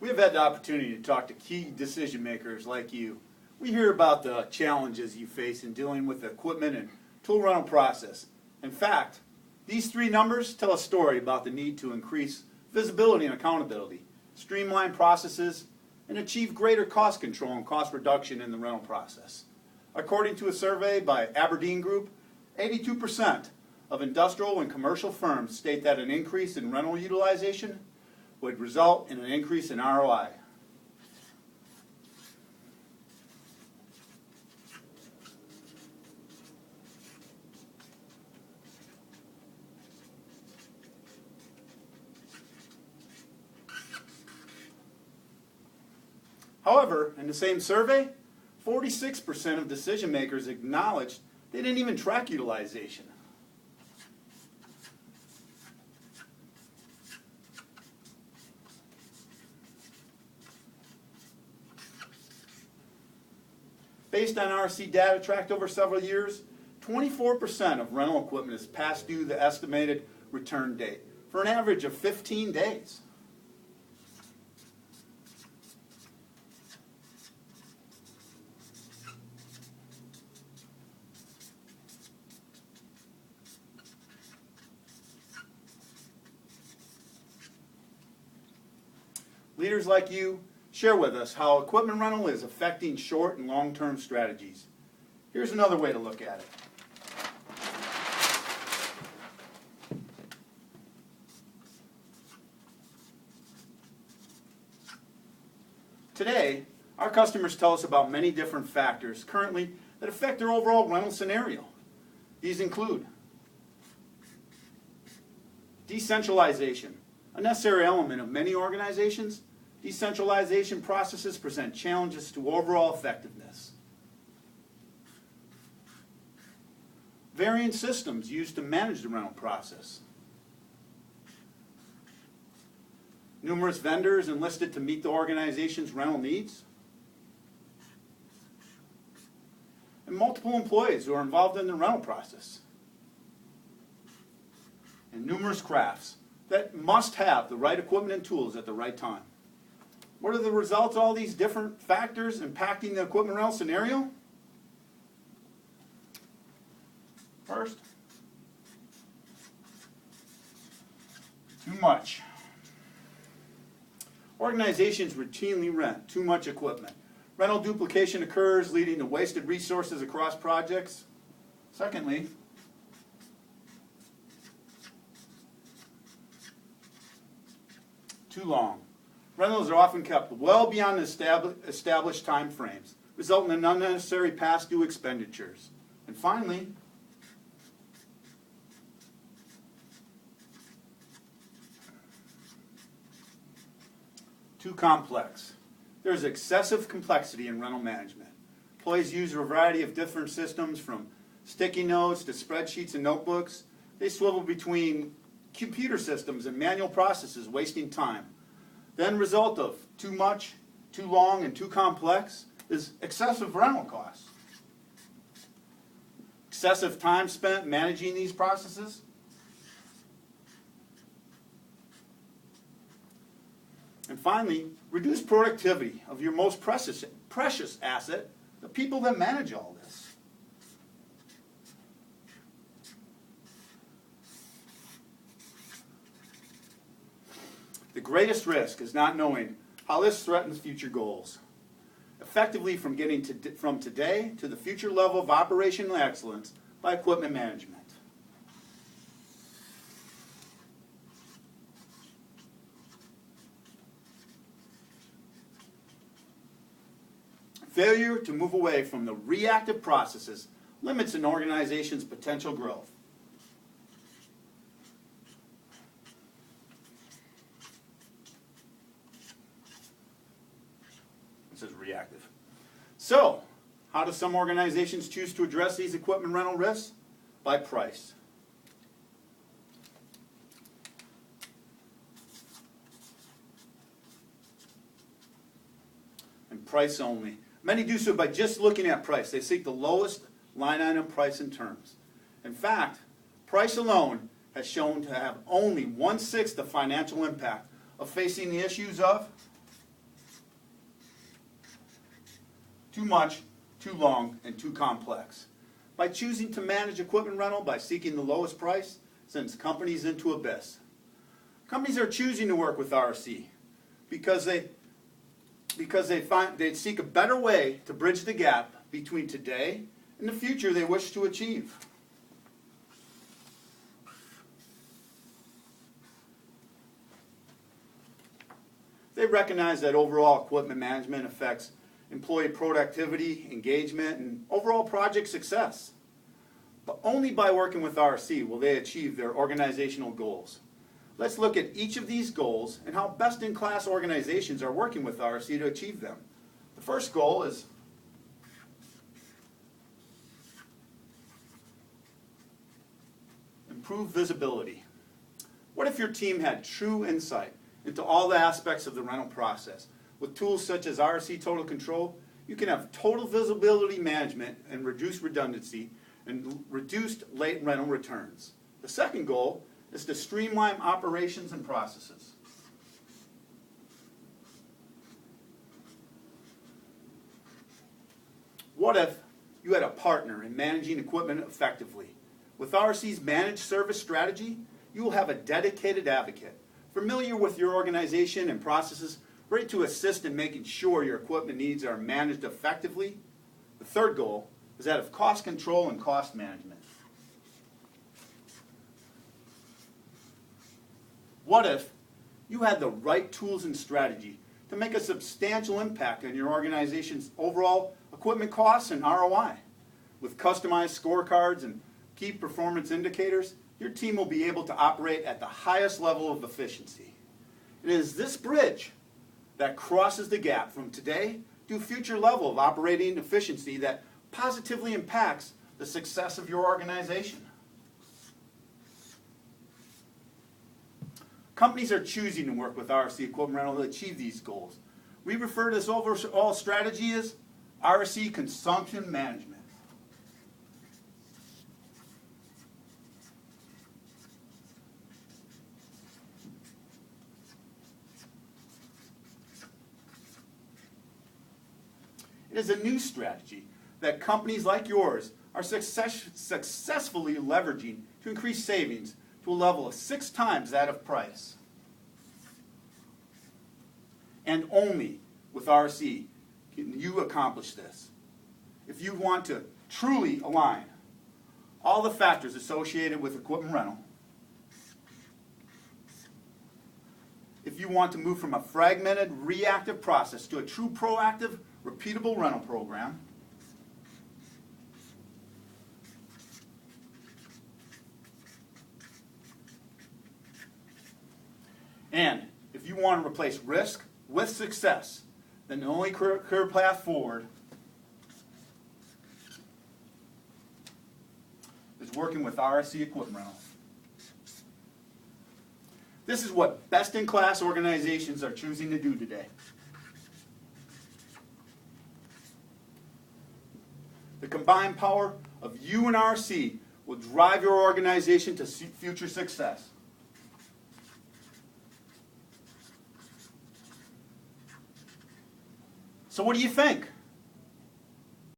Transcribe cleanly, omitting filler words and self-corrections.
We have had the opportunity to talk to key decision makers like you. We hear about the challenges you face in dealing with the equipment and tool rental process. In fact, these three numbers tell a story about the need to increase visibility and accountability, streamline processes, and achieve greater cost control and cost reduction in the rental process. According to a survey by Aberdeen Group, 82% of industrial and commercial firms state that an increase in rental utilization would result in an increase in ROI. However, in the same survey, 46% of decision makers acknowledged they didn't even track utilization. Based on RC data tracked over several years, 24% of rental equipment is past due the estimated return date, for an average of 15 days. Leaders like you share with us how equipment rental is affecting short and long-term strategies. Here's another way to look at it. Today, our customers tell us about many different factors currently that affect their overall rental scenario. These include decentralization, a necessary element of many organizations. Decentralization processes present challenges to overall effectiveness. Varying systems used to manage the rental process. Numerous vendors enlisted to meet the organization's rental needs. And multiple employees who are involved in the rental process. And numerous crafts that must have the right equipment and tools at the right time. What are the results of all these different factors impacting the equipment rental scenario? First, too much. Organizations routinely rent too much equipment. Rental duplication occurs, leading to wasted resources across projects. Secondly, too long. Rentals are often kept well beyond established time frames, resulting in unnecessary past due expenditures. And finally, too complex. There's excessive complexity in rental management. Employees use a variety of different systems, from sticky notes to spreadsheets and notebooks. They swivel between computer systems and manual processes, wasting time. The end result of too much, too long, and too complex is excessive rental costs. Excessive time spent managing these processes. And finally, reduced productivity of your most precious asset, the people that manage all this. The greatest risk is not knowing how this threatens future goals. Effectively from getting from today to the future level of operational excellence by equipment management. Failure to move away from the reactive processes limits an organization's potential growth. This is reactive. So, how do some organizations choose to address these equipment rental risks? By price. And price only. Many do so by just looking at price. They seek the lowest line item price in terms. In fact, price alone has shown to have only 1/6 the financial impact of facing the issues of too much, too long, and too complex. By choosing to manage equipment rental by seeking the lowest price sends companies into abyss. Companies are choosing to work with RC because they seek a better way to bridge the gap between today and the future they wish to achieve. They recognize that overall equipment management affects employee productivity, engagement, and overall project success. But only by working with RC will they achieve their organizational goals. Let's look at each of these goals and how best-in-class organizations are working with RC to achieve them. The first goal is improve visibility. What if your team had true insight into all the aspects of the rental process? With tools such as RC Total Control, you can have total visibility management and reduce redundancy and reduced late rental returns. The second goal is to streamline operations and processes. What if you had a partner in managing equipment effectively? With RC's managed service strategy, you will have a dedicated advocate, familiar with your organization and processes, ready to assist in making sure your equipment needs are managed effectively. The third goal is that of cost control and cost management. What if you had the right tools and strategy to make a substantial impact on your organization's overall equipment costs and ROI? With customized scorecards and key performance indicators, your team will be able to operate at the highest level of efficiency. It is this bridge that crosses the gap from today to a future level of operating efficiency that positively impacts the success of your organization. Companies are choosing to work with RC Equipment Rental to achieve these goals. We refer to this overall strategy as RC consumption management. It is a new strategy that companies like yours are successfully leveraging to increase savings to a level of 6 times that of price. And only with RC can you accomplish this. If you want to truly align all the factors associated with equipment rental, if you want to move from a fragmented, reactive process to a true proactive, repeatable rental program, and if you want to replace risk with success, then the only clear path forward is working with RC Equipment Rental. This is what best-in-class organizations are choosing to do today. The combined power of you and RC will drive your organization to future success. So what do you think?